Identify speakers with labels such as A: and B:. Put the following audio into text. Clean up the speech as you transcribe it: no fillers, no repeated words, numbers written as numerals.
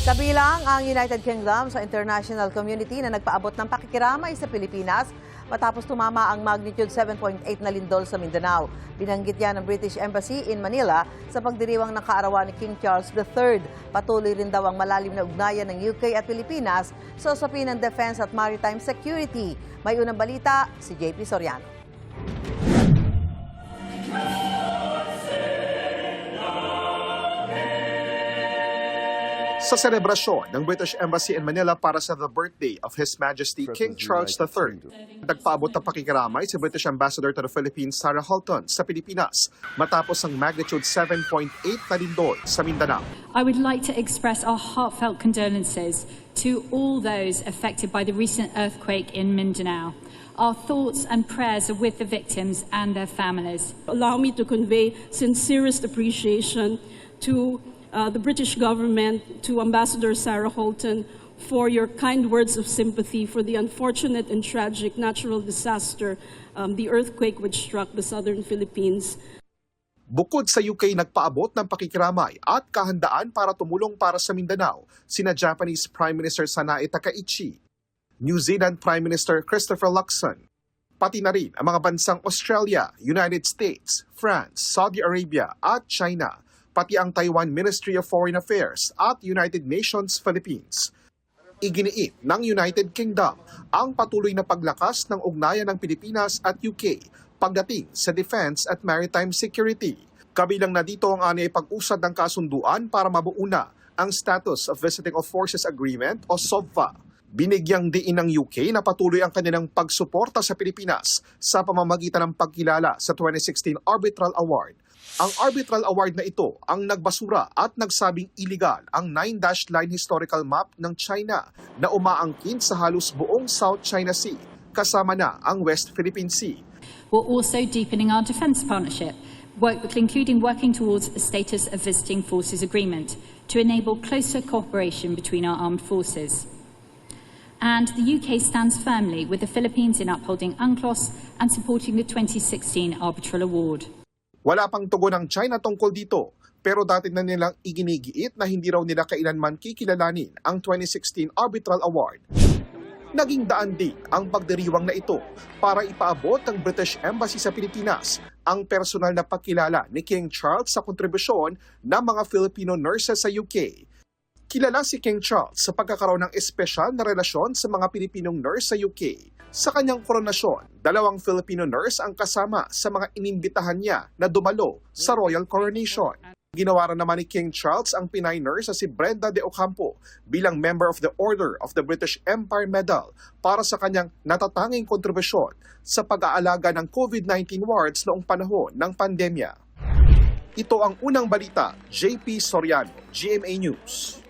A: Kabilang ang United Kingdom sa international community na nagpaabot ng pakikiramay sa Pilipinas matapos tumama ang magnitude 7.8 na lindol sa Mindanao. Binanggit yan ng British Embassy in Manila sa pagdiriwang ng kaarawan ni King Charles III. Patuloy rin daw ang malalim na ugnayan ng UK at Pilipinas sa usapin ng defense at maritime security. May unang balita, si JP Soriano.
B: Sa selebrasyon ng British Embassy in Manila para sa the birthday of His Majesty King Charles III, nagpaabot ng pakikiramay si British Ambassador to the Philippines Sarah Halton sa Pilipinas matapos ang magnitude 7.8 na lindol sa Mindanao.
C: I would like to express our heartfelt condolences to all those affected by the recent earthquake in Mindanao. Our thoughts and prayers are with the victims and their families.
D: Allow me to convey sincerest appreciation to the British government, to Ambassador Sarah Halton, for your kind words of sympathy for the unfortunate and tragic natural disaster, the earthquake which struck the southern Philippines.
B: Bukod sa UK, nagpaabot ng pakikiramay at kahandaan para tumulong para sa Mindanao sina Japanese Prime Minister Sanae Takaichi, New Zealand Prime Minister Christopher Luxon, pati na rin ang mga bansang Australia, United States, France, Saudi Arabia at China, pati ang Taiwan Ministry of Foreign Affairs at United Nations Philippines. Iginiit ng United Kingdom ang patuloy na paglakas ng ugnayan ng Pilipinas at UK pagdating sa defense at maritime security. Kabilang na dito ang anay pag-usad ng kasunduan para mabuo na ang Status of Visiting of Forces Agreement o SOVA. Binigyang diin ng UK na patuloy ang kanilang pagsuporta sa Pilipinas sa pamamagitan ng pagkilala sa 2016 Arbitral Award. Ang Arbitral Award na ito ang nagbasura at nagsabing iligal ang 9-dash line historical map ng China na umaangkin sa halos buong South China Sea, kasama na ang West Philippine Sea.
C: We're also deepening our defence partnership, including working towards a Status of Visiting Forces Agreement to enable closer cooperation between our armed forces. And the UK stands firmly with the Philippines in upholding UNCLOS and supporting the 2016 Arbitral Award.
B: Wala pang tugon ng China tungkol dito, pero dati na nilang iginigiit na hindi raw nila kailanman kikilalanin ang 2016 Arbitral Award. Naging daan din ang pagdiriwang na ito para ipaabot ng British Embassy sa Pilipinas ang personal na pagkilala ni King Charles sa kontribusyon ng mga Filipino nurses sa UK. Kilala si King Charles sa pagkakaroon ng espesyal na relasyon sa mga Pilipinong nurse sa UK. Sa kanyang koronasyon, 2 Filipino nurse ang kasama sa mga inimbitahan niya na dumalo sa Royal Coronation. Ginawaran naman ni King Charles ang Pinay nurse na si Brenda de Ocampo bilang member of the Order of the British Empire Medal para sa kanyang natatanging kontribusyon sa pag-aalaga ng COVID-19 wards noong panahon ng pandemya. Ito ang unang balita, JP Soriano, GMA News.